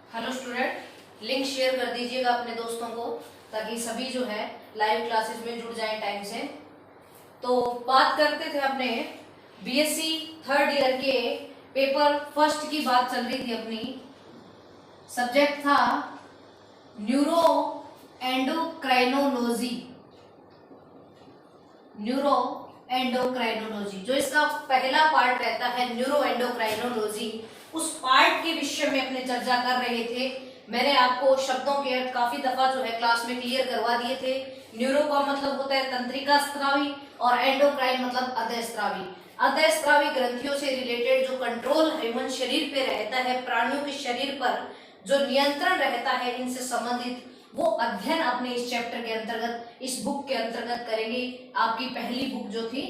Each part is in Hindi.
हेलो स्टूडेंट, लिंक शेयर कर दीजिएगा अपने दोस्तों को ताकि सभी जो है लाइव क्लासेस में जुड़ जाएं टाइम से। तो बात करते थे अपने बीएससी थर्ड ईयर के पेपर फर्स्ट की बात चल रही थी अपनी। सब्जेक्ट था न्यूरो एंडोक्राइनोलॉजी। न्यूरो एंडोक्राइनोलॉजी जो इसका पहला पार्ट रहता है न्यूरो एंडोक्राइनोलॉजी, उस पार्ट के विषय में अपने चर्चा कर रहे थे। मैंने आपको शब्दों के अर्थ काफी दफा जो है क्लास में क्लियर करवा दिए थे। न्यूरो का मतलब होता है तंत्रिका स्त्रावी और एंडोक्राइन मतलब अधस्त्रावी। अधस्त्रावी ग्रंथियों से रिलेटेड जो कंट्रोल ह्यूमन शरीर पे रहता है, प्राणियों के शरीर पर जो नियंत्रण रहता है, इनसे संबंधित वो अध्ययन अपने इस चैप्टर के अंतर्गत, इस बुक के अंतर्गत करेंगे। आपकी पहली बुक जो थी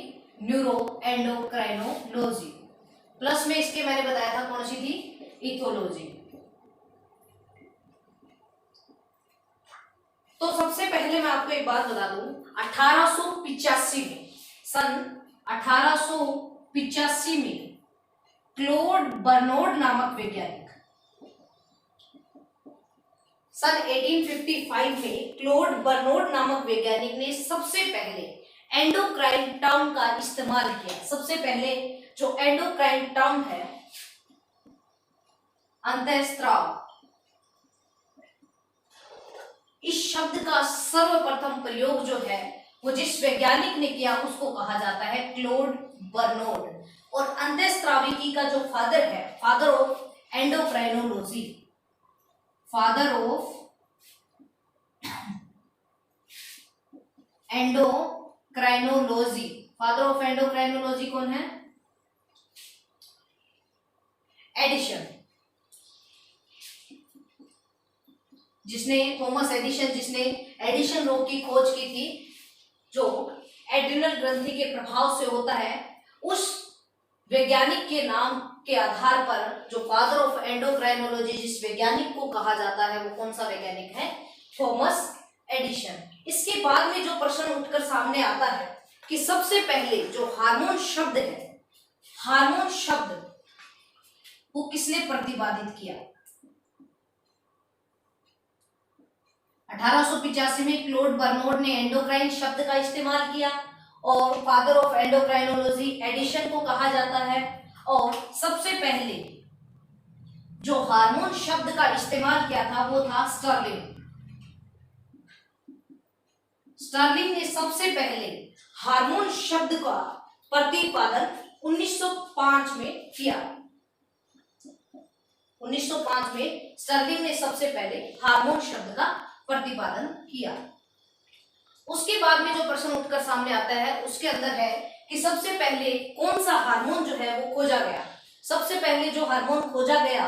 न्यूरो एंडोक्राइनोलॉजी, प्लस में इसके मैंने बताया था कौन सी थी, इथोलॉजी। तो सबसे पहले मैं आपको एक बात बता दूं, 1885 में, सन 1885 में क्लोड बर्नौड नामक वैज्ञानिक, सन 1855 में क्लोड बर्नौड नामक वैज्ञानिक ने सबसे पहले एंडोक्राइन टर्म का इस्तेमाल किया। सबसे पहले जो एंडोक्राइन टर्म है, अंतःस्राव, इस शब्द का सर्वप्रथम प्रयोग जो है वो जिस वैज्ञानिक ने किया उसको कहा जाता है क्लोड बर्नौड। और अंतःस्राविकी का जो फादर है, father of endocrinology, father of endocrinology, father of endocrinology कौन है? एडिशन, जिसने थॉमस एडिशन, जिसने एडिशन रोग की खोज की थी, जो एड्रिनल ग्रंथि के प्रभाव से होता है। उस वैज्ञानिक के नाम के आधार पर जो फादर ऑफ एंडोक्राइनोलॉजी जिस वैज्ञानिक को कहा जाता है वो कौन सा वैज्ञानिक है? Thomas Edison. इसके बाद में जो प्रश्न उठकर सामने आता है कि सबसे पहले जो हार्मोन शब्द है, हार्मोन शब्द वो किसने प्रतिपादित किया? 1885 में क्लोड बर्नौड ने एंडोक्राइन शब्द का इस्तेमाल किया और फादर ऑफ एंडोक्राइनोलॉजी एडिशन को कहा जाता है। और सबसे पहले जो हार्मोन शब्द का इस्तेमाल किया था वो था स्टर्लिंग। स्टर्लिंग ने सबसे पहले हार्मोन शब्द का प्रतिपादन 1905 में किया। 1905 में स्टर्लिंग ने सबसे पहले हार्मोन शब्द का प्रतिपादन किया। उसके बाद में जो प्रश्न उठकर सामने आता है उसके अंदर है कि सबसे पहले कौन सा हार्मोन जो है वो खोजा गया। सबसे पहले जो हार्मोन खोजा गया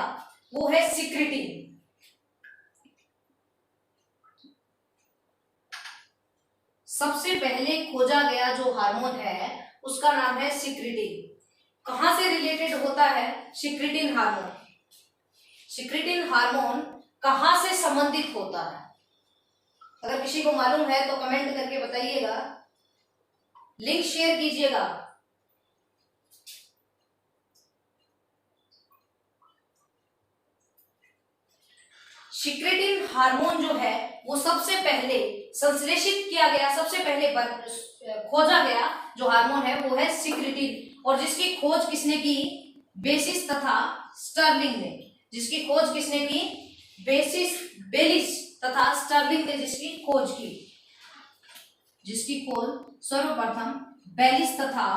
वो है सिक्रिटिन। सबसे पहले खोजा गया जो हार्मोन है उसका नाम है सिक्रिटिन। कहां से रिलेटेड होता है सिक्रिटिन हार्मोन? सिक्रिटिन हार्मोन कहां से संबंधित होता है? अगर किसी को मालूम है तो कमेंट करके बताइएगा, लिंक शेयर कीजिएगा। सिक्रेटिन हार्मोन जो है वो सबसे पहले संश्लेषित किया गया, सबसे पहले खोजा गया जो हार्मोन है वो है सिक्रेटिन। और जिसकी खोज किसने की? बेसिस तथा स्टर्लिंग ने। जिसकी खोज किसने की? बेलिस तथा स्टर्लिंग ने जिसकी खोज की, जिसकी खोज सर्वप्रथम बेलिस तथा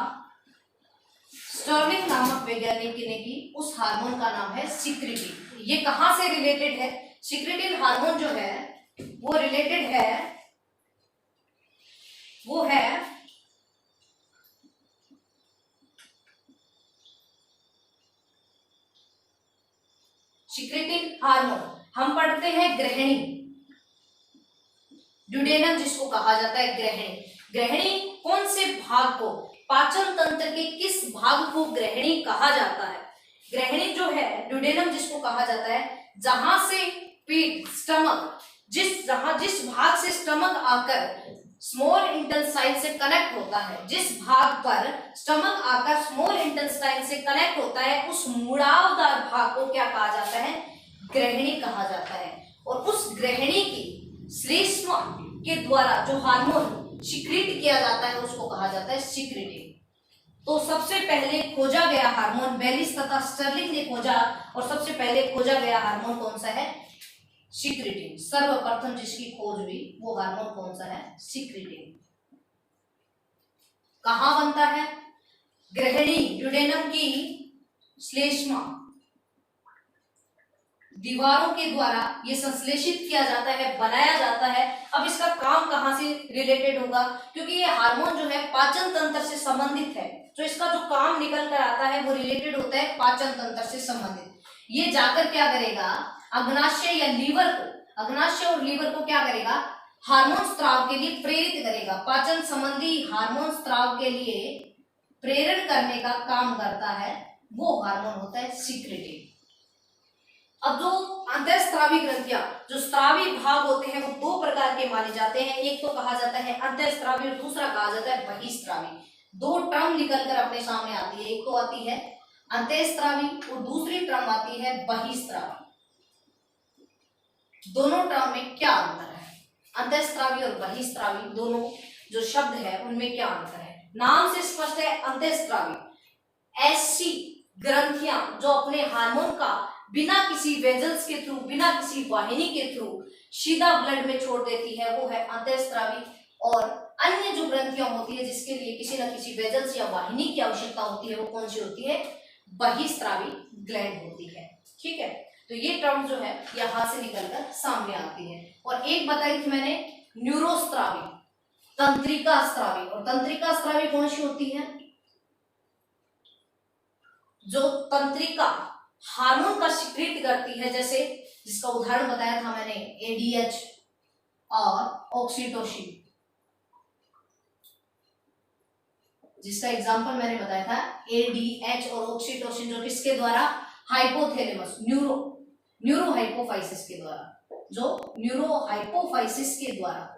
स्टर्लिंग नामक वैज्ञानिक ने की, उस हार्मोन का नाम है सिक्रिटिन। ये कहां से रिलेटेड है? सिक्रिटिन हार्मोन जो है वो रिलेटेड है, वो है सिक्रिटिन हार्मोन हम पढ़ते हैं ग्रहणी, ड्यूडेनम जिसको कहा जाता है ग्रहणी। ग्रहणी कौन से भाग को, पाचन तंत्र के किस भाग को ग्रहणी कहा जाता है? ग्रहणी जो है ड्यूडेनम जिसको कहा जाता है, जहां से पीठ, स्टमक, जिस भाग से स्टमक आकर स्मॉल इंटेस्टाइन से कनेक्ट होता है, जिस भाग पर स्टमक आकर स्मॉल इंटेस्टाइन से कनेक्ट होता है, उस मुड़ावदार भाग को क्या कहा जाता है? ग्रहिणी कहा जाता है। और उस ग्रहिणी की श्लेष्मा के द्वारा जो हार्मोन सिक्रीट किया जाता है उसको कहा जाता है सिक्रीटिन। तो सबसे पहले खोजा गया हार्मोन बेलिस तथा स्टर्लिंग ने खोजा, और सबसे पहले खोजा गया हार्मोन कौन सा है? सिक्रीटिन। सर्वप्रथम जिसकी खोज हुई वो हार्मोन कौन सा है? सिक्रीटिन। कहां बनता है? ग्रहिणी ड्यूडेनम की श्लेष्मा दीवारों के द्वारा ये संश्लेषित किया जाता है, बनाया जाता है। अब इसका काम कहां से रिलेटेड होगा? क्योंकि ये हार्मोन जो है पाचन तंत्र से संबंधित है, तो इसका जो काम निकल कर आता है वो रिलेटेड होता है पाचन तंत्र से संबंधित। ये जाकर क्या करेगा? अग्नाशय या लीवर को, अग्नाशय और लीवर को क्या करेगा? हार्मोन स्त्राव के लिए प्रेरित करेगा। पाचन संबंधी हार्मोन स्त्राव के लिए प्रेरण करने का काम करता है, वो हार्मोन होता है सिक्रीटिन। अब जो अंतःस्रावी ग्रंथियां, जो स्रावी भाग होते हैं, वो दो प्रकार के माने जाते हैं। एक तो कहा जाता है अंतःस्रावी और दूसरा कहा जाता है बहिस्रावी। दो टर्म निकलकर अपने सामने आती है, एक तो आती है अंतःस्रावी और दूसरी टर्म आती है बहिस्रावी। दोनों टर्म में क्या अंतर है? अंतःस्रावी और बहिस्रावी दोनों जो शब्द है उनमें क्या अंतर है? नाम से स्पष्ट है, अंतःस्रावी ऐसी ग्रंथियां जो अपने हार्मोन का बिना किसी वेजल्स के थ्रू, बिना किसी वाहिनी के थ्रू सीधा ब्लड में छोड़ देती है, वो है अंतःस्रावी। और अन्य जो ग्रंथियां होती है जिसके लिए किसी न किसी वेजल्स या वाहिनी की आवश्यकता होती है, वो कौन सी होती है? बहिस्रावी ग्लैंड होती है। ठीक है, तो ये टर्म जो है यहां से निकलकर सामने आती है। और एक बताई थी मैंने न्यूरोस्त्रावी, तंत्रिका स्त्रावी। और तंत्रिका स्त्रावी कौन सी होती है? जो तंत्रिका हार्मोन का सिक्रीट करती है, जैसे जिसका उदाहरण बताया था मैंने एडीएच और ऑक्सीटोसिन, जिसका एग्जांपल मैंने बताया था एडीएच और ऑक्सीटोसिन, जो किसके द्वारा? हाइपोथैलेमस, न्यूरो हाइपोफाइसिस के द्वारा, जो न्यूरो हाइपोफाइसिस के द्वारा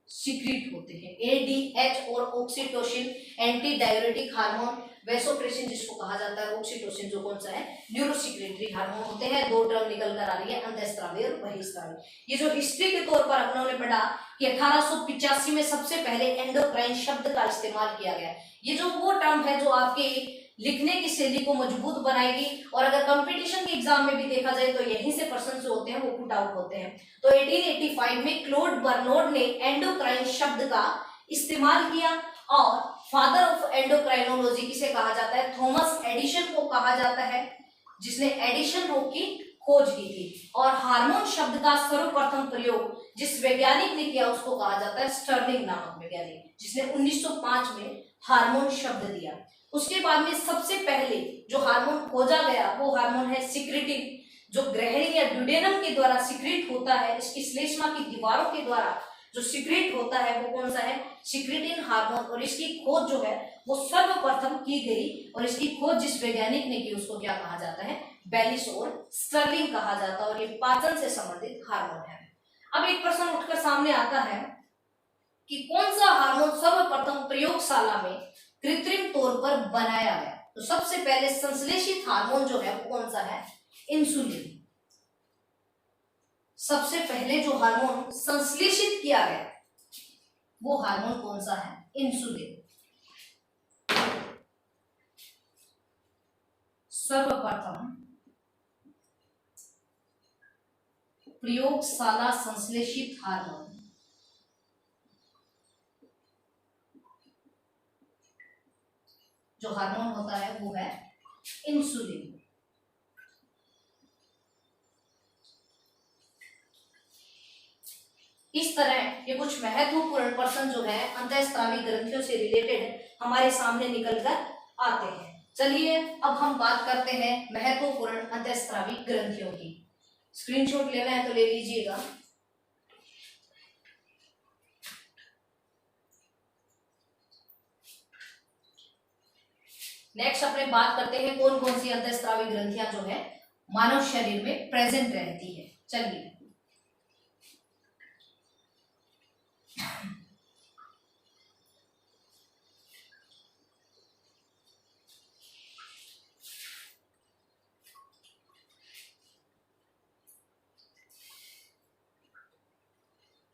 सिक्रीट होते हैं। एडीएच और oxytocin anti diuretic hormone, vasopressin जिसको कहा जाता है, ऑक्सीटोसिन जो कौन सा है? न्यूरोसिक्रेटरी हार्मोन होते हैं। दो टर्म निकल कर आ रही है, अंतःस्रावी और बहिस्रावी। ये जो हिस्ट्री के तौर पर अपनों ने पढ़ा कि 1885 में सबसे पहले एंडोक्राइन शब्द का इस्तेमाल किया गया। ये जो वो टर्म है जो आपके लिखने की शैली को मजबूत बनाएगी, और अगर कंपटीशन के एग्जाम में भी देखा जाए तो यहीं से प्रश्न जो होते हैं वो पुट आउट होते हैं। तो 1885 में क्लोड बर्नोड ने एंडोक्राइन शब्द का इस्तेमाल किया, और फादर ऑफ एंडोक्राइनोलॉजी किसे कहा जाता है? थॉमस एडिसन को कहा जाता है, जिसने एडिशन रोग की खोज की थी। और हार्मोन शब्द का सर्वप्रथम प्रयोग जिस वैज्ञानिक ने किया उसको कहा जाता है स्टर्लिंग नामक वैज्ञानिक, जिसने 1905 में हार्मोन शब्द दिया। उसके बाद में सबसे पहले जो हार्मोन खोजा गया वो हार्मोन है सिक्रीटिन, जो ग्रहिणी या ड्यूडेनम के द्वारा सिक्रीट होता है। इसकी श्लेष्मा की दीवारों के द्वारा जो सिक्रीट होता है वो कौन सा है? Secretin hormone. और इसकी खोज जो है वो सर्वप्रथम की गई, और इसकी खोज जिस वैज्ञानिक ने की उसको क्या कहा जाता है? बेलिस और स्टर्लिंग कहा जाता है। और ये पाचन से संबंधित हार्मोन है। अब एक प्रश्न उठकर सामने आता है कि कौन सा हार्मोन सर्वप्रथम प्रयोगशाला में कृत्रिम तौर पर बनाया गया? तो सबसे पहले संश्लेषित हार्मोन जो है वो कौन सा है? इंसुलिन। सबसे पहले जो हार्मोन संश्लेषित किया गया वो हार्मोन कौन सा है? इंसुलिन। सर्वप्रथम प्रयोगशाला संश्लेषित हार्मोन जो हार्मोन होता है वो है इंसुलिन। इस तरह ये कुछ महत्वपूर्ण प्रश्न जो है अंतःस्रावी ग्रंथियों से रिलेटेड हमारे सामने निकलकर आते हैं। चलिए अब हम बात करते हैं महत्वपूर्ण अंतःस्रावी ग्रंथियों की। स्क्रीनशॉट लेना है तो ले लीजिएगा। नेक्स्ट अपने बात करते हैं कौन कौन सी अंतःस्रावी ग्रंथियां जो है मानव शरीर में प्रेजेंट रहती है। चलिए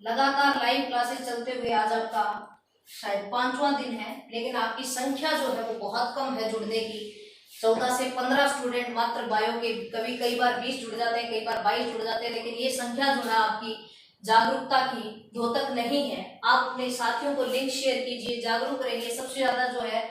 लगातार लाइव क्लासेस चलते हुए आज आपका शायद 5वां दिन है, लेकिन आपकी संख्या जो है वो बहुत कम है जुड़ने की। 14 से 15 स्टूडेंट मात्र बायो के, कभी कई बार 20 जुड़ जाते हैं, कई बार 22 जुड़ जाते हैं, लेकिन ये संख्या जो है आपकी जागरूकता की द्योतक नहीं है। आप अपने साथियों को लिंक शेयर कीजिए, जागरूक रहिए। सबसे ज्यादा जो है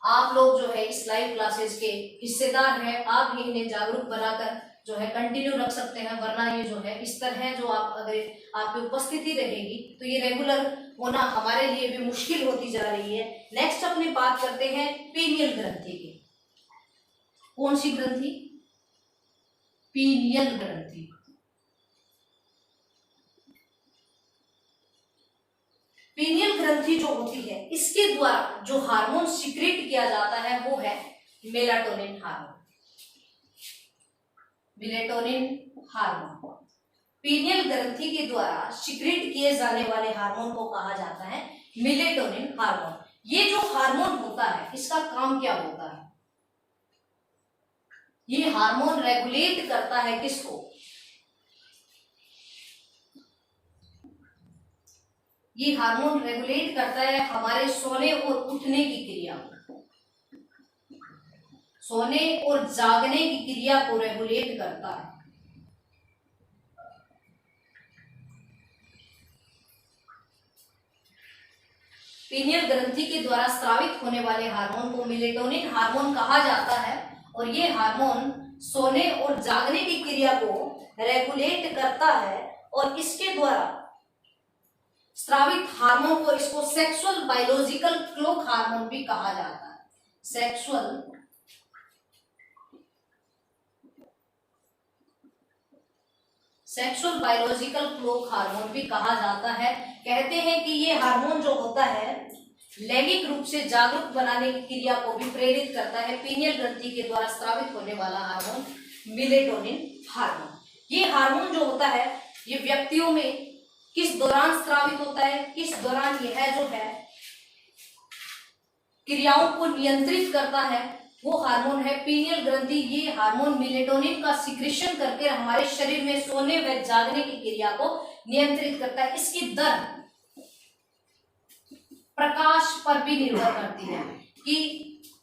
आप लोग जो है इस लाइव क्लासेस के हिस्सेदार हैं, आप ही इन्हें जागरूक बनाकर जो है कंटिन्यू रख सकते हैं, वरना ये जो है इस तरह जो आप अगर आपकी उपस्थिति रहेगी तो ये रेगुलर होना हमारे लिए भी मुश्किल होती जा रही है। नेक्स्ट अपनी बात करते हैं पीनियल ग्रंथि की। कौन सी ग्रंथि? पीनियल ग्रंथि। पीनियल ग्रंथि जो होती है, इसके द्वारा जो हार्मोन सिक्रेट किया जाता है वो है melatonin hormone. Melatonin hormone pineal ग्रंथि के द्वारा सिक्रेट किए जाने वाले हार्मोन को कहा जाता है मेलाटोनिन हार्मोन। ये जो हार्मोन होता है इसका काम क्या होता है? ये हार्मोन रेगुलेट करता है किसको? ये हार्मोन रेगुलेट करता है हमारे सोने और उठने की क्रिया को, सोने और जागने की क्रिया को रेगुलेट करता है। पीनियल ग्रंथि के द्वारा स्रावित होने वाले हार्मोन को मेलाटोनिन हार्मोन कहा जाता है, और ये हार्मोन सोने और जागने की क्रिया को रेगुलेट करता है, और इसके द्वारा स्रावित हार्मोन को, इसको सेक्सुअल बायोलॉजिकल क्लॉक हार्मोन भी कहा जाता है। सेक्सुअल बायोलॉजिकल क्लॉक हार्मोन भी कहा जाता है। कहते हैं कि ये हार्मोन जो होता है लैंगिक रूप से जागरूक बनाने की क्रिया को भी प्रेरित करता है। पीनियल ग्रंथि के द्वारा स्रावित होने वाला हार्मोन मेलाटोनिन हार्मोन। ये हार्मोन जो होता है ये व्यक्तियों में किस दौरान स्रावित होता है, किस दौरान यह जो है क्रियाओं को नियंत्रित करता है, वो हार्मोन है पीनियल ग्रंथि। ये हार्मोन मेलाटोनिन का सिक्रेशन करके हमारे शरीर में सोने व जागने की क्रिया को नियंत्रित करता है। इसकी दर प्रकाश पर भी निर्भर करती है कि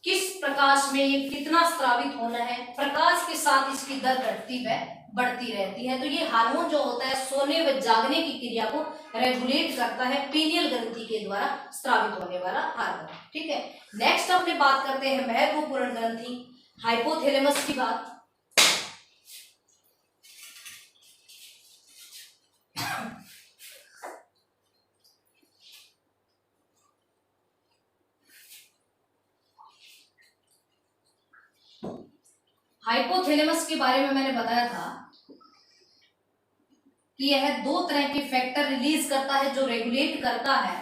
किस प्रकाश में ये कितना स्रावित होना है। प्रकाश के साथ इसकी दर घटती व बढ़ती रहती है। तो ये हार्मोन जो होता है सोने व जागने की क्रिया को रेगुलेट करता है, पीनियल ग्रंथि के द्वारा स्रावित होने वाला हार्मोन। ठीक है, नेक्स्ट अपने बात करते हैं महत्वपूर्ण ग्रंथि हाइपोथैलेमस की बात। हाइपोथैलेमस के बारे में मैंने बताया था कि यह 2 तरह के फैक्टर रिलीज करता है जो रेगुलेट करता है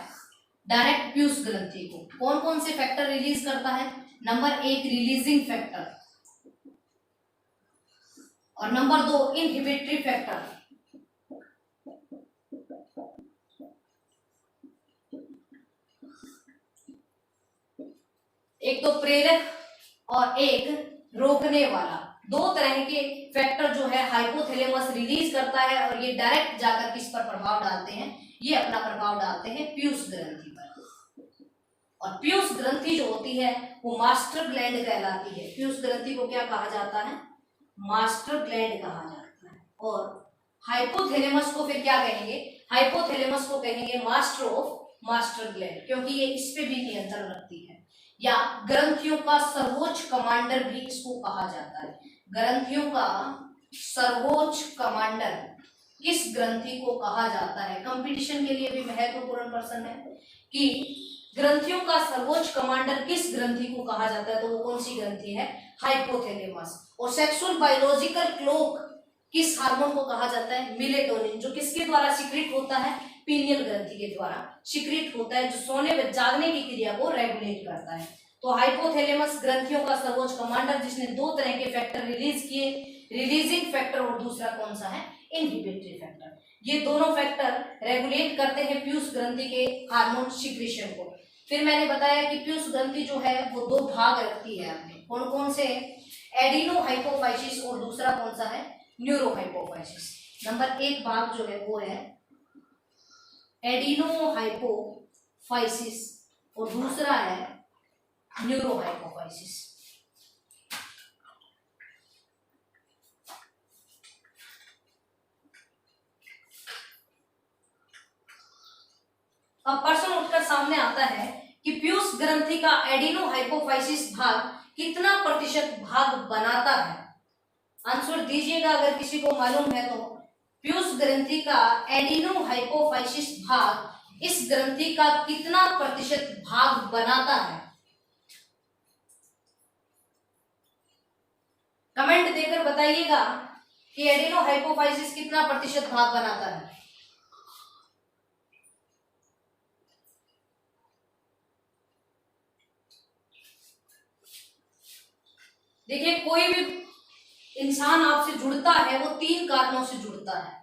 डायरेक्ट प्यूस ग्रंथि को। कौन कौन से फैक्टर रिलीज करता है? नंबर 1 रिलीजिंग फैक्टर, और नंबर 2 इनहिबिटरी फैक्टर। एक तो प्रेरक और एक रोकने वाला। 2 तरह के फैक्टर जो है हाइपोथैलेमस रिलीज करता है, और ये डायरेक्ट जाकर किस पर प्रभाव डालते हैं? ये अपना प्रभाव डालते हैं पीयूष ग्रंथि पर। और पीयूष ग्रंथि जो होती है वो मास्टर ग्लैंड कहलाती है। पीयूष ग्रंथि को क्या कहा जाता है? मास्टर ग्लैंड कहा जाता है। और हाइपोथैलेमस को फिर क्या कहेंगे? हाइपोथैलेमस को कहेंगे मास्टर ऑफ मास्टर ग्लैंड, क्योंकि ये इस पे भी नियंत्रण रखती है, या ग्रंथियों का सर्वोच्च कमांडर भी इसको कहा जाता है। ग्रंथियों का सर्वोच्च कमांडर किस ग्रंथि को कहा जाता है? कंपटीशन के लिए भी महत्वपूर्ण प्रश्न है कि ग्रंथियों का सर्वोच्च कमांडर किस ग्रंथि को कहा जाता है, तो वो कौन सी ग्रंथि है? हाइपोथैलेमस। और सेक्सुअल बायोलॉजिकल क्लॉक किस हार्मोन को कहा जाता है? मेलाटोनिन, जो किसके द्वारा सिक्रेट होता है? पीनियल ग्रंथि के द्वारा सिक्रेट होता है, जो सोने व जागने की क्रिया को रेगुलेट करता है। तो हाइपोथैलेमस ग्रंथियों का सर्वोच्च कमांडर, जिसने 2 तरह के फैक्टर रिलीज किए, रिलीजिंग फैक्टर और दूसरा कौन सा है? Inhibitory factor. ये दोनों फैक्टर रेगुलेट करते हैं पीयूष ग्रंथि के हार्मोन सिक्रेशन को। फिर मैंने बताया कि पीयूष ग्रंथि जो है वो 2 भाग रखती है अपने। कौन कौन से? एडिनो हाइपोफाइसिस और दूसरा कौन सा है? Neuro hypophysis. नंबर 1 भाग जो है वो है एडिनोहाइपोफाइसिस और दूसरा है न्यूरोहाइपोफाइसिस। अब प्रश्न उठकर सामने आता है कि पीयूष ग्रंथि का एडिनोहाइपोफाइसिस भाग कितना प्रतिशत भाग बनाता है। आंसर दीजिएगा अगर किसी को मालूम है तो। पीयूष ग्रंथि का एडिनोहाइपोफाइसिस भाग इस ग्रंथि का कितना प्रतिशत भाग बनाता है। कमेंट देकर बताइएगा कि एडिनोहाइपोफाइसिस कितना प्रतिशत भाग बनाता है। देखिए, कोई भी इंसान आपसे जुड़ता है वो 3 कारणों से जुड़ता है।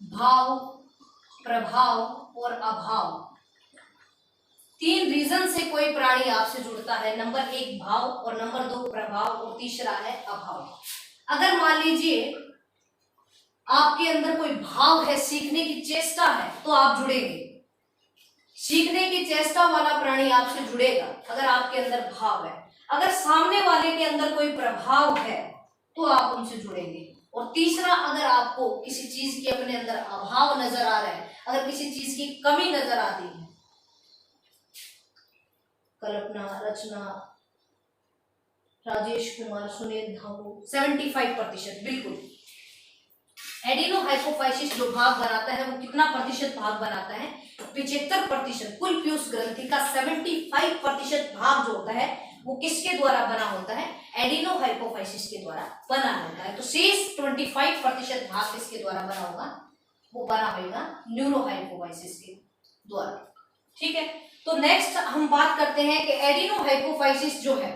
भाव, प्रभाव और अभाव। 3 रीजन से कोई प्राणी आपसे जुड़ता है। नंबर 1 भाव, और नंबर 2 प्रभाव, और तीसरा है अभाव। अगर मान लीजिए आपके अंदर कोई भाव है, सीखने की चेष्टा है, तो आप जुड़ेंगे। सीखने की चेष्टा वाला प्राणी आपसे जुड़ेगा अगर आपके अंदर भाव है। अगर सामने वाले के अंदर कोई प्रभाव है तो आप उनसे जुड़ेंगे। और तीसरा, अगर आपको किसी चीज की अपने अंदर अभाव नजर आ रहा है, अगर किसी चीज की कमी नजर आती है, कल्पना, रचना, राजेश कुमार, सुनील धामू, 75%। बिल्कुल, एडिनोहाइपोफाइसिस जो भाग बनाता है वो कितना प्रतिशत भाग बनाता है? 75%। कुल पीयूष ग्रंथि का 75% भाग जो होता है वो किसके द्वारा बना होता है? एडिनोहाइपोफाइसिस के द्वारा बना होता है। तो शेष 25% भाग किसके द्वारा बना होगा? वो बना होगा न्यूरोहाइपोफाइसिस के द्वारा। ठीक है, तो नेक्स्ट हम बात करते हैं कि एडिनोहाइपोफाइसिस जो है,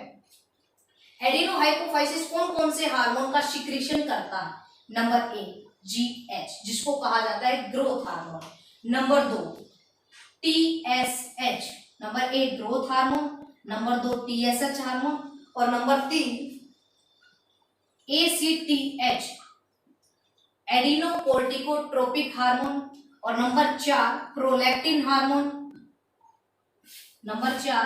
एडिनोहाइपोफाइसिस कौन कौन से हार्मोन का सिक्रीशन करता है? नंबर 1 GH, जिसको कहा जाता है growth hormone. Number 2 TSH, number 1 growth hormone, number 2 TSH hormone, और नंबर 3 ACTH एडिनोकोर्टिकोट्रोपिक हार्मोन, और number 4 prolactin hormone, number 4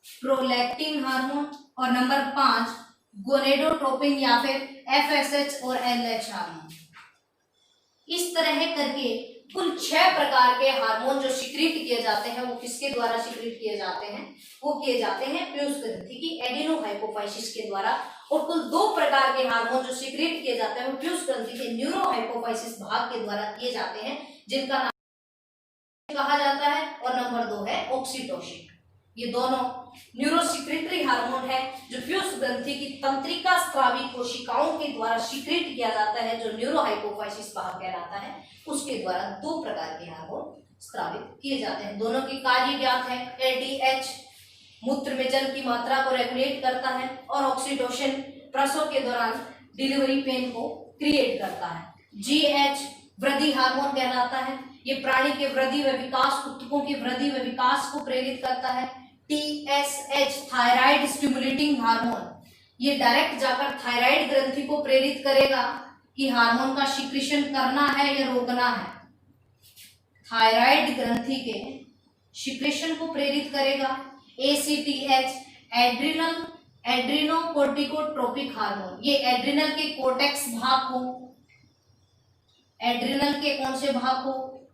prolactin hormone, और नंबर 5 गोनेडोट्रोपिन या फिर FSH और LH हार्मोन। इस तरह करके कुल 6 प्रकार के हार्मोन जो सिक्रीट किए जाते हैं वो किसके द्वारा सिक्रीट किए जाते हैं? वो किए जाते हैं पीयूष ग्रंथि की एडिनोहाइपोफाइसिस के द्वारा। और कुल 2 प्रकार के हार्मोन जो सिक्रीट किए जाते हैं वो पीयूष ग्रंथि के न्यूरोहाइपोफाइसिस भाग के द्वारा किए जाते हैं, जिनका नाम कहा जाता है, और नंबर 2 है ऑक्सीटोसिन। ये दोनों न्यूरोसिक्रेटरी हार्मोन है जो पीयूष ग्रंथि की तंत्रिका स्रावी कोशिकाओं के द्वारा सिक्रेट किया जाता है, जो न्यूरोहाइपोफाइसिस भाग कहलाता है, उसके द्वारा 2 प्रकार के हार्मोन स्रावित किए जाते हैं। दोनों की कार्य ज्ञात है। ADH मूत्र में जल की मात्रा को रेगुलेट करता है, और ऑक्सीटोसिन प्रसव के दौरान डिलीवरी पेन को क्रिएट करता है। GH वृद्धि हार्मोन कहलाता है, ये प्राणी के वृद्धि व विकास, ऊतकों की वृद्धि व विकास को प्रेरित करता है। TSH थायराइड स्टिमुलेटिंग हार्मोन, ये डायरेक्ट जाकर थायराइड ग्रंथि को प्रेरित करेगा कि हार्मोन का सिक्रीशन करना है या रोकना है। थायराइड ग्रंथि के सिक्रीशन को प्रेरित करेगा। ACTH एड्रिनोकोर्टिकोट्रोपिक हार्मोन, ये एड्रिनल के कोर्टेक्स भाग को, एड्रिनल के कौन से भाग को?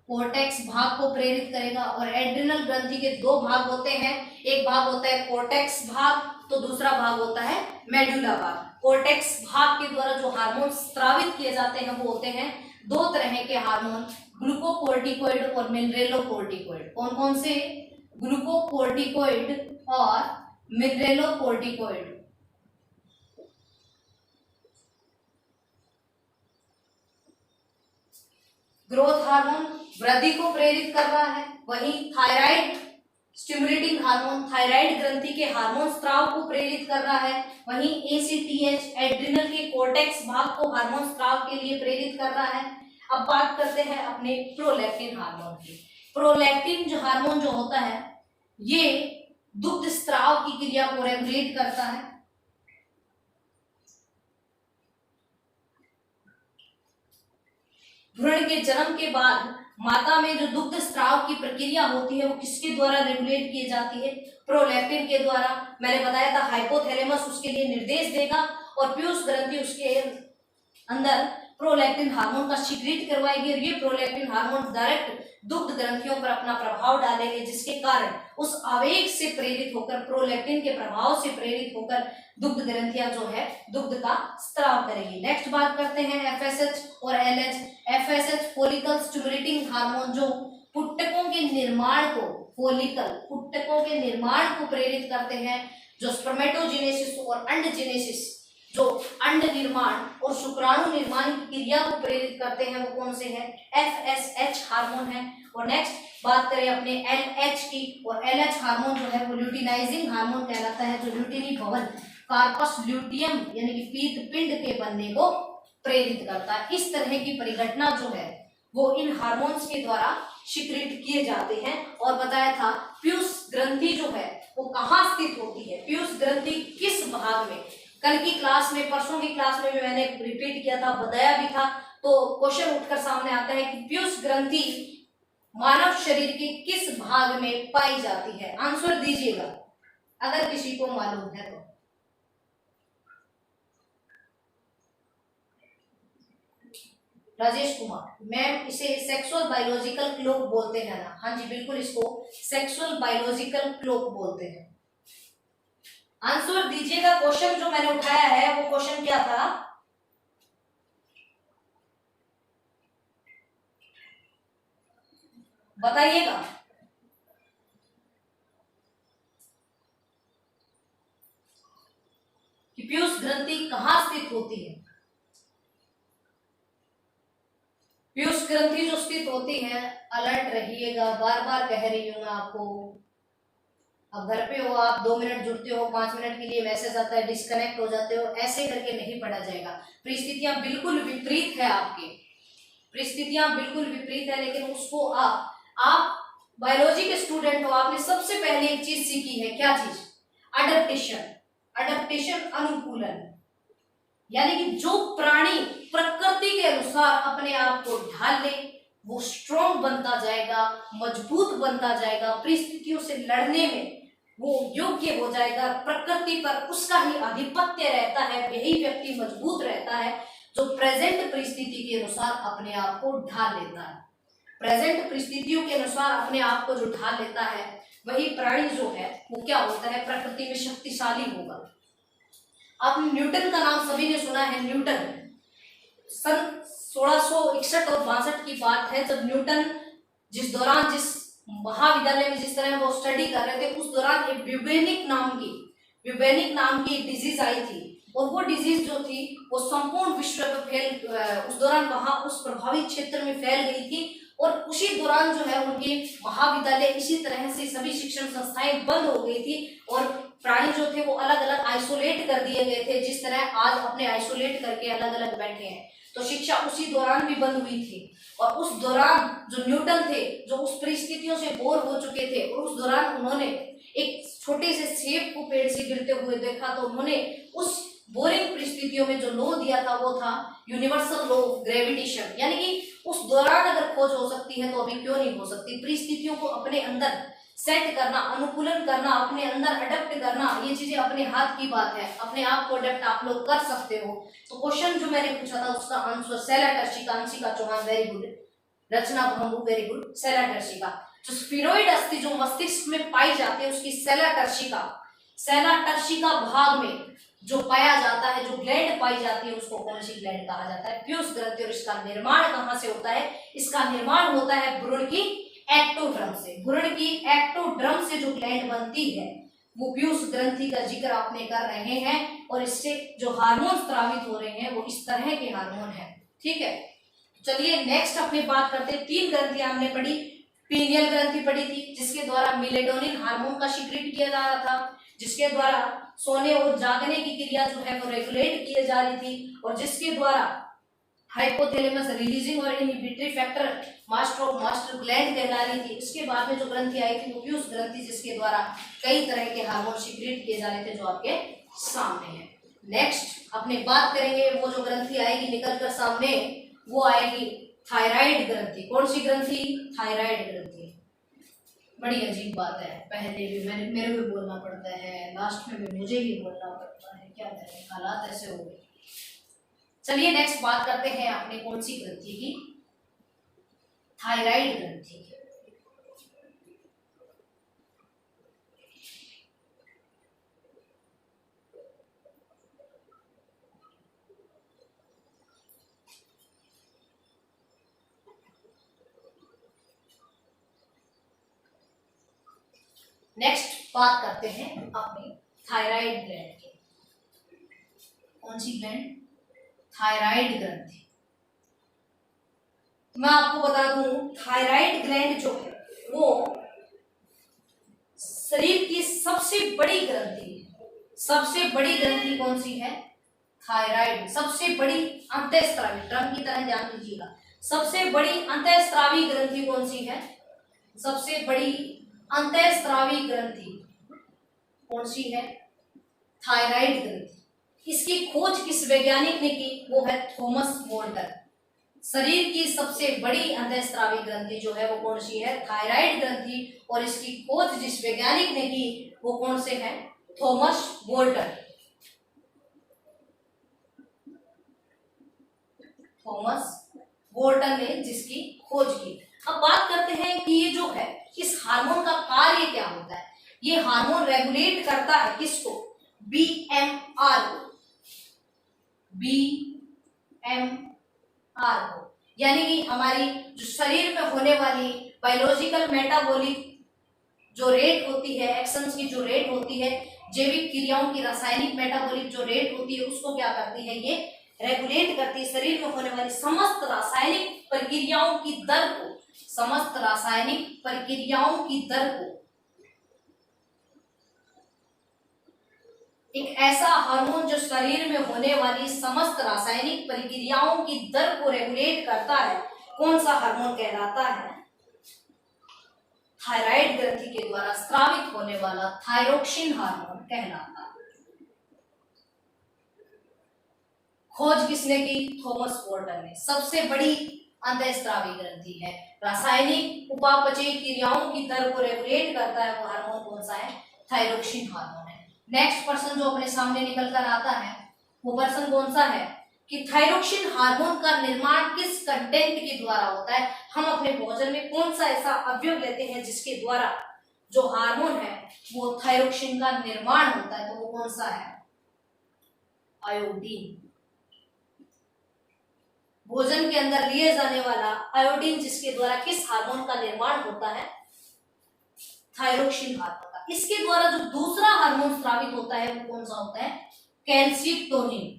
कोर्टेक्स भाग को प्रेरित करेगा। और एड्रिनल ग्रंथि के 2 भाग होते हैं, एक भाग होता है कोर्टेक्स भाग, तो दूसरा भाग होता है मेडुला भाग। कोर्टेक्स भाग के द्वारा जो हार्मोन स्रावित किए जाते हैं वो होते हैं 2 तरह के हार्मोन, ग्लूकोकोर्टिकोइड और मिनरेलोकोर्टिकोइड। कौन कौन से? ग्लूकोकोर्टिकोइड और मिनरेलोकोर्टिकोइड। ग्रोथ हार्मोन वृद्धि को प्रेरित कर रहा है, वहीं थायराइड स्टिमुलेटिंग हार्मोन थायराइड ग्रंथि के हार्मोन स्राव को प्रेरित कर रहा है, वहीं ACTH एड्रिनल के कोर्टेक्स भाग को हार्मोन स्राव के लिए प्रेरित कर रहा है। अब बात करते हैं अपने प्रोलैक्टिन हार्मोन की। प्रोलैक्टिन जो हार्मोन जो होता है ये दुग्ध स्राव की क्रिया को रेगुलेट करता है। भ्रूण के जन्म के बाद माता में जो दुग्ध स्राव की प्रक्रिया होती है वो किसके द्वारा रेगुलेट की जाती है? प्रोलैक्टिन के द्वारा। मैंने बताया था हाइपोथैलेमस उसके लिए निर्देश देगा और पीयूष ग्रंथि उसके अंदर प्रोलैक्टिन हार्मोन का सीक्रेट करवाएगी और ये प्रोलैक्टिन हार्मोन डायरेक्ट दुग्ध ग्रंथियों पर अपना प्रभाव डालेंगे, जिसके कारण उस आवेग से प्रेरित होकर, प्रोलैक्टिन के प्रभाव से प्रेरित होकर दुग्ध ग्रंथियां जो है दुग्ध का स्त्राव करेगी। नेक्स्ट बात करते हैं एफएसएच और LH. FSH follicle stimulating hormone जो पुट्टकों के निर्माण को, फॉलिकल पुट्टकों के निर्माण को प्रेरित करते हैं, जो स्पर्मेटोजेनेसिस और अंडजेनेसिस, जो अंड निर्माण और शुक्राणु निर्माण की क्रिया को प्रेरित करते हैं, वो कौन से हैं? एफएसएच हार्मोन है। और नेक्स्ट बात करें अपने एलएच की, और एलएच हार्मोन जो है वो ल्यूटिनाइजिंग हार्मोन कहलाता है, जो ल्यूटिनी भवन कार्पस ल्यूटियम यानी कि पीत पिंड के बनने को प्रेरित करता है। इस तरह की परिघटना जो है वो इन हार्मोन्स के द्वारा सीक्रेट किए जाते हैं। और बताया था पीयूष ग्रंथि जो है वो कहाँ स्थित होती है, पीयूष ग्रंथि किस भाग में। कल की क्लास में, परसों की क्लास में भी मैंने रिपीट किया था, बताया भी था, तो क्वेश्चन उठकर सामने आता है कि पीयूष ग्रंथि मानव शरीर के किस भाग में पाई जाती है? आंसर दीजिएगा अगर किसी को मालूम है तो। राजेश कुमार मैम, इसे सेक्सुअल बायोलॉजिकल क्लॉक बोलते हैं ना? हाँ जी बिल्कुल, इसको सेक्सुअल बायोलॉजिकल क्लॉक बोलते हैं। आंसर दीजिएगा। क्वेश्चन जो मैंने उठाया है वो क्वेश्चन क्या था? बताइएगा। कि पीयूष ग्रंथि कहाँ स्थित होती है? पीयूष ग्रंथि जो स्थित होती है, अलर्ट रहिएगा, बार बार कह रही हूं मैं आपको। अब घर पे हो आप, 2 मिनट जुड़ते हो, 5 मिनट के लिए मैसेज आता है, डिस्कनेक्ट हो जाते हो, ऐसे करके नहीं पढ़ा जाएगा। परिस्थितियां बिल्कुल विपरीत है आपकी, परिस्थितियां बिल्कुल विपरीत है, लेकिन उसको आप बायोलॉजी के स्टूडेंट हो, आपने सबसे पहले एक चीज सीखी है, क्या चीज? अडेप्टेशन। अडेप्टेशन अनुकूलन, यानी कि जो प्राणी प्रकृति के अनुसार अपने आप को ढाल ले वो स्ट्रॉन्ग बनता जाएगा, मजबूत बनता जाएगा, परिस्थितियों से लड़ने में वो योग्य हो जाएगा, प्रकृति पर उसका ही आधिपत्य रहता है। यही व्यक्ति मजबूत रहता है जो प्रेजेंट परिस्थिति के अनुसार अपने आप को ढाल लेता है। प्रेजेंट परिस्थितियों के अनुसार अपने आप को जो ढाल लेता है वही प्राणी जो है वो क्या होता है? प्रकृति में शक्तिशाली होगा। आपने न्यूटन का नाम सभी ने सुना है। न्यूटन सन 1661 और 62 की बात है, जब न्यूटन जिस महाविद्यालय में जिस तरह वो स्टडी कर रहे थे, उस दौरान एक ब्यूबेनिक नाम की एक डिजीज आई थी, और वो डिजीज जो थी वो संपूर्ण विश्व में उस दौरान वहां उस प्रभावित क्षेत्र में फैल गई थी। और उसी दौरान जो है उनके महाविद्यालय, इसी तरह से सभी शिक्षण संस्थाएं बंद हो गई थी और प्राणी जो थे वो अलग अलग आइसोलेट कर दिए गए थे, जिस तरह आज अपने आइसोलेट करके अलग अलग बैठे हैं। तो शिक्षा उसी दौरान भी बंद हुई थी, और उस दौरान जो न्यूटन थे, जो उस परिस्थितियों से बोर हो चुके थे, और उस दौरान उन्होंने एक छोटे से सेब को पेड़ से गिरते हुए देखा, तो उन्होंने उस बोरिंग परिस्थितियों में जो लॉ दिया था वो था यूनिवर्सल लॉ ऑफ ग्रेविटेशन। यानी कि उस दौरान अगर खोज हो सकती है तो अभी क्यों नहीं हो सकती? परिस्थितियों को अपने अंदर सेट करना, अनुकूलन करना, अपने अंदर अडेप्ट करना, ये चीजें अपने हाथ की बात है। अपने आप को अडेप्ट आप लोग कर सकते हो। तो क्वेश्चन जो मैंने पूछा था उसका आंसर सेलाटर्शिका, Anshika Chauhan very good, Rachna Bhangu very good, सेलाटर्शिका। जो स्फीनोइड अस्थि जो मस्तिष्क में पाई जाती है उसकी सेलाटर्शिका भाग में जो पाया जाता है, जो ग्लैंड पाई जाती है, उसको कौन सी ग्लैंड कहा जाता है? पीयूष ग्रंथि। और इसका निर्माण कहां से होता है? इसका निर्माण होता है भ्रूण की एक्टोड्रम से। भ्रूण की एक्टोड्रम से जो ग्लैंड बनती है वो पीयूष ग्रंथि का जिक्र आपने कर रहे हैं, और इससे जो हार्मोन स्रावित हो रहे हैं वो इस तरह के हार्मोन हैं। ठीक है, चलिए नेक्स्ट अपनी बात करते हैं। 3 ग्रंथियां हमने पढ़ी। पीनियल ग्रंथि पढ़ी थी जिसके द्वारा मेलेटोनिन हार्मोन का सीक्रेट किया जा रहा था, जिसके द्वारा सोने और जागने की क्रिया जो है वो रेगुलेट की जा रही थी, और जिसके द्वारा हाइपोथैलेमस रिलीजिंग और इनहिबिटरी फैक्टर मास्टर ग्लैंड कहला रही थी। इसके बाद में जो ग्रंथि आई थी वो पीयूष ग्रंथि, जिसके द्वारा कई तरह के हार्मोन सीक्रेट किए जा रहे थे जो आपके सामने है। नेक्स्ट अपने बात करेंगे वो जो ग्रंथि आएगी निकल कर सामने, वो आएगी थायराइड ग्रंथि। कौन सी ग्रंथि? थायराइड ग्रंथि। बड़ी अजीब बात है, पहले भी मेरे को बोलना पड़ता है, लास्ट में भी मुझे ही बोलना पड़ता है, क्या करें, हालात ऐसे हो गए। चलिए नेक्स्ट बात करते हैं अपने कौन सी ग्रंथि की? थायराइड ग्रंथि। नेक्स्ट बात करते हैं अपने थायराइड ग्लैंड की। कौन सी ग्लैंड? थायराइड ग्रंथि। मैं आपको बता दूं, थायराइड ग्लैंड जो है वो शरीर की सबसे बड़ी ग्रंथि है। सबसे बड़ी ग्रंथि कौन सी है? थायराइड। सबसे बड़ी अंतःस्रावी, ड्रम की तरह ध्यान दीजिएगा, सबसे बड़ी अंतःस्रावी ग्रंथि कौन सी है? सबसे बड़ी अंतःस्रावी ग्रंथि कौन सी है? थायराइड ग्रंथि। इसकी खोज किस वैज्ञानिक ने की? वो है थॉमस बोल्टर। शरीर की सबसे बड़ी अंतःस्रावी ग्रंथि जो है वो कौन सी है? थायराइड ग्रंथि। और इसकी खोज जिस वैज्ञानिक ने की वो कौन से है? थॉमस बोल्टर। थॉमस बोल्टर ने जिसकी खोज की। अब बात करते हैं कि ये जो है, इस हार्मोन का कार्य क्या होता है? ये हार्मोन रेगुलेट करता है किसको? बीएमआर को। बीएमआर को, यानी कि हमारी जो शरीर में होने वाली बायोलॉजिकल मेटाबॉलिक जो रेट होती है, एक्शंस की जो रेट होती है, जैविक क्रियाओं की रासायनिक मेटाबॉलिक जो रेट होती है, उसको क्या करती है? ये रेगुलेट करती है। शरीर में होने वाली समस्त रासायनिक प्रक्रियाओं की दर को, समस्त रासायनिक प्रक्रियाओं की दर को, एक ऐसा हार्मोन जो शरीर में होने वाली समस्त रासायनिक प्रक्रियाओं की दर को रेगुलेट करता है, कौन सा हार्मोन कहलाता है? थायराइड ग्रंथि के द्वारा स्रावित होने वाला थायरोक्सिन हार्मोन कहलाता है। खोज किसने की? थॉमस बोल्टर ने। सबसे बड़ी अंतःस्रावी ग्रंथि है, रासायनिक उपापचयी क्रियाओं की दर को रेगुलेट करता है, वो हार्मोन कौन सा है? थायरोक्सिन हार्मोन है। नेक्स्ट पर्सन जो अपने सामने निकल कर आता है वो पर्सन कौन सा है? कि थायरोक्सिन हार्मोन का निर्माण किस कंटेंट के द्वारा होता है? हम अपने भोजन में कौन सा ऐसा अवयव लेते हैं जिसके द्वारा जो हार्मोन है वो थायरोक्सिन का निर्माण होता है, तो वो कौन सा है? आयोडीन। भोजन के अंदर लिए जाने वाला आयोडीन जिसके द्वारा किस हार्मोन का निर्माण होता है? थायरोक्सिन हार्मोन का। इसके द्वारा जो दूसरा हार्मोन स्रावित होता है वो कौन सा होता है? कैल्सिटोनिन।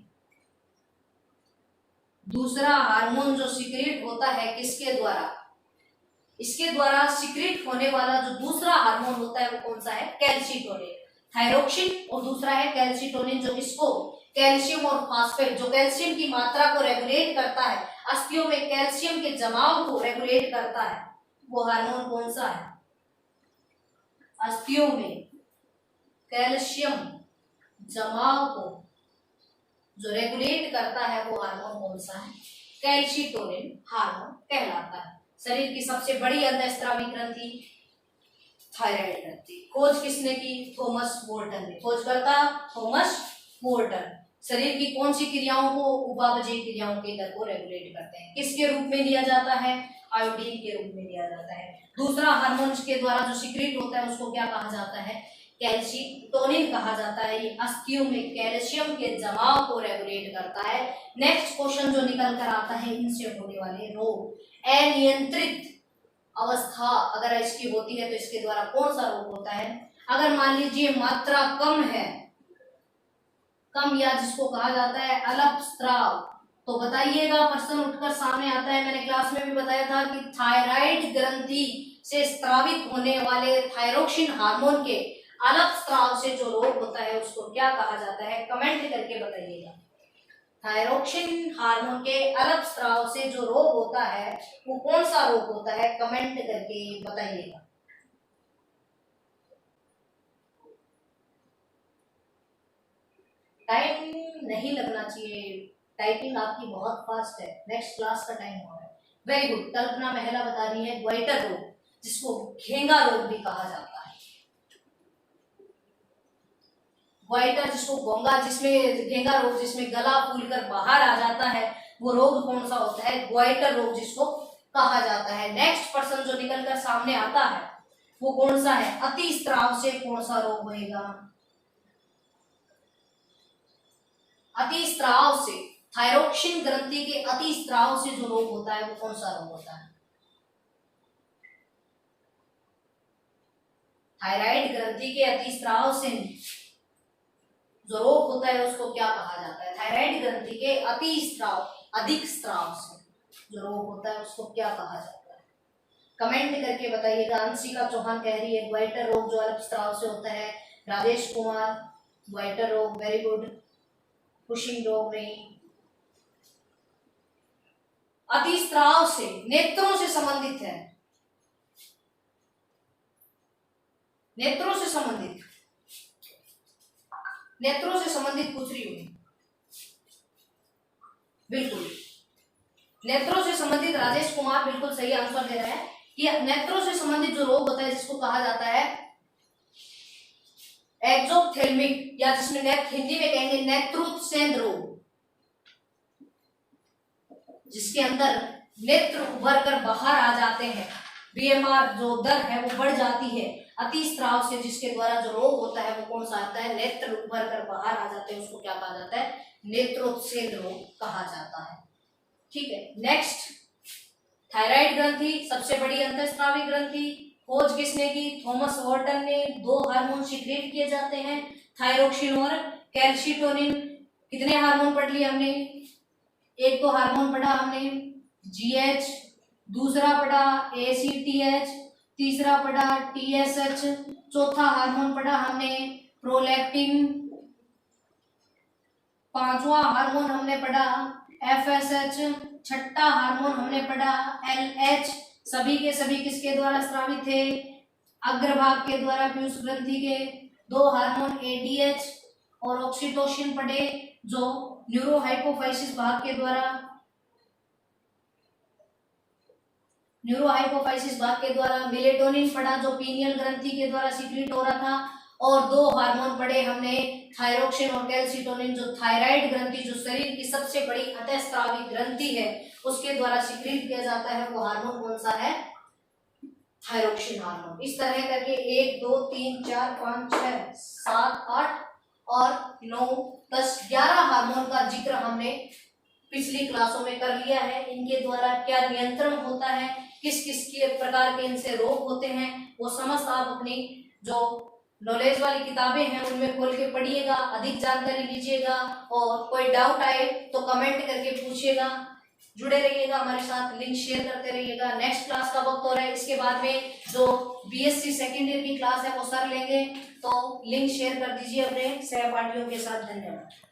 दूसरा हार्मोन जो सिक्रेट होता है किसके द्वारा? इसके द्वारा सिक्रेट होने वाला जो दूसरा हार्मोन होता है वो कौन सा है? कैल्सिटोनिन। थायरोक्सिन और दूसरा है कैल्सिटोनिन, जो इसको कैल्शियम और फास्फेट, जो कैल्शियम की मात्रा को रेगुलेट करता है, अस्थियों में कैल्शियम के जमाव को रेगुलेट करता है, वो हार्मोन कौन सा है? अस्थियों में कैल्शियम जमाव को जो रेगुलेट करता है वो हार्मोन कौन सा है? कैल्सिटोनिन हार्मोन कहलाता है। शरीर की सबसे बड़ी अंतःस्रावी ग्रंथि थायराइड ग्रंथि। खोज किसने की? थॉमस बोल्टन ने। खोजकर्ता थॉमस बोल्टन। शरीर की कौन सी क्रियाओं को? उपापचयी क्रियाओं के दर को रेगुलेट करते हैं। किसके रूप में लिया जाता है? आयोडीन के रूप में लिया जाता है। दूसरा हार्मोन के द्वारा जो सिक्रेट होता है उसको क्या कहा जाता है? कैल्सिटोनिन कहा जाता है। ये अस्थियों में कैल्शियम के जमाव को रेगुलेट करता है। नेक्स्ट क्वेश्चन जो निकल कर आता है इनसे होने वाले रोग, अनियंत्रित अवस्था अगर इसकी होती है तो इसके द्वारा कौन सा रोग होता है? अगर मान लीजिए मात्रा कम है, कम, या जिसको कहा जाता है अल्पस्राव, तो बताइएगा, पर्सन उठकर सामने आता है। मैंने क्लास में भी बताया था कि थायराइड ग्रंथि से स्रावित होने वाले थायरोक्सिन हार्मोन के अल्पस्राव से जो रोग होता है उसको क्या कहा जाता है? कमेंट करके बताइएगा। थायरोक्सिन हार्मोन के अल्पस्राव से जो रोग होता है वो कौन सा रोग होता है? कमेंट करके बताइएगा। टाइम नहीं लगना चाहिए, टाइपिंग आपकी बहुत फास्ट है। नेक्स्ट क्लास का टाइम हो रहा है। वेरी गुड, कल्पना महिला बता रही है ग्वाइटर रोग, जिसको घेंगा रोग भी कहा जाता है। ग्वाइटर जिसको गोंगा, जिसमें घेंगा रोग जिसमें गला फूलकर बाहर आ जाता है, वो रोग कौन सा होता है? ग्वाइटर रोग जिसको कहा जाता है। नेक्स्ट पर्सन जो निकलकर सामने आता है वो कौन सा है? अति स्त्राव से कौन सा रोग होएगा? अति स्त्राव से, थायरोक्सिन ग्रंथि के अति स्त्राव से जो रोग होता है वो कौन सा रोग होता है? थायराइड ग्रंथि के अति स्त्राव से जो रोग होता है उसको क्या कहा जाता है? थायराइड ग्रंथि के अति स्त्राव, अधिक स्त्राव से जो रोग होता है उसको क्या कहा जाता है? कमेंट करके बताइएगा। अंशिका चौहान कह रही है ग्वाइटर रोग जो अल्प स्त्राव से होता है। राजेश कुमार ग्वाइटर रोग, वेरी गुड। कुशिंग रोग नहीं। अति स्त्राव से नेत्रों से संबंधित है, नेत्रों से संबंधित, नेत्रों से संबंधित पूछ रही हूं। बिल्कुल, नेत्रों से संबंधित राजेश कुमार बिल्कुल सही आंसर दे रहे हैं कि नेत्रों से संबंधित जो रोग होता है जिसको कहा जाता है एक्सोप्थेल्मिक, या जिसमें हिंदी में कहेंगे नेत्रोत्सेन रोग, जिसके अंदर नेत्र उभर कर बाहर आ जाते हैं, बीएमआर जो दर है वो बढ़ जाती है अति स्त्राव से, जिसके द्वारा जो रोग होता है वो कौन सा आता है? नेत्र उभर कर बाहर आ जाते हैं, उसको क्या कहा जाता है? नेत्रोत्सेन रोग कहा जाता है। ठीक है, नेक्स्ट, थायराइड ग्रंथि सबसे बड़ी अंतःस्रावी ग्रंथि, खोज किसने की? थॉमस वॉल्टन ने। 2 हार्मोन सीक्रेट किए जाते हैं, थायरोक्सिन और कैल्शिटोनिन। कितने हार्मोन पढ़ लिए हमने? एक तो हार्मोन पढ़ा हमने जीएच, दूसरा पढ़ा एसीटीएच, तीसरा पढ़ा टीएसएच, चौथा हार्मोन पढ़ा हमने प्रोलैक्टिन, पांचवा हार्मोन हमने पढ़ा एफएसएच, छठा हार्मोन हमने पढ़ा एलएच। सभी के सभी किसके द्वारा स्रावित थे? अग्रभाग के द्वारा, पीयूष ग्रंथि के। 2 हार्मोन एडीएच और ऑक्सीटोसिन पढ़े जो न्यूरोहाइपोफाइसिस भाग के द्वारा, न्यूरोहाइपोफाइसिस भाग के द्वारा। मेलेटोनिन पढ़ा जो पीनियल ग्रंथि के द्वारा सीक्रेट हो रहा था। और 2 हार्मोन पढ़े हमने थायरोक्सिन और कैल्शिटोनिन जो थायराइड ग्रंथि, जो शरीर की सबसे बड़ी अंतःस्रावी ग्रंथि है, उसके द्वारा सीक्रेट किया जाता है। वो हार्मोन कौन सा है? Thyroxine hormone. इस तरह करके 1 2 3 4 5 6 7 8 और 9 10 11 हार्मोन का जिक्र हमने पिछली क्लासों में कर लिया है। इनके द्वारा क्या नियंत्रण होता है, किस किस के प्रकार के इनसे रोग होते हैं, वो समस्त आप अपनी जो नॉलेज वाली किताबें हैं उनमें खोल के पढ़िएगा, अधिक जानकारी लीजिएगा। और कोई डाउट आए तो कमेंट करके पूछिएगा। जुड़े रहिएगा हमारे साथ, लिंक शेयर करते रहिएगा। नेक्स्ट क्लास का वक्त हो रहा है, इसके बाद में जो बीएससी सेकेंड ईयर की क्लास है वो सर लेंगे, तो लिंक शेयर कर दीजिए अपने सहपाठियों के साथ। धन्यवाद।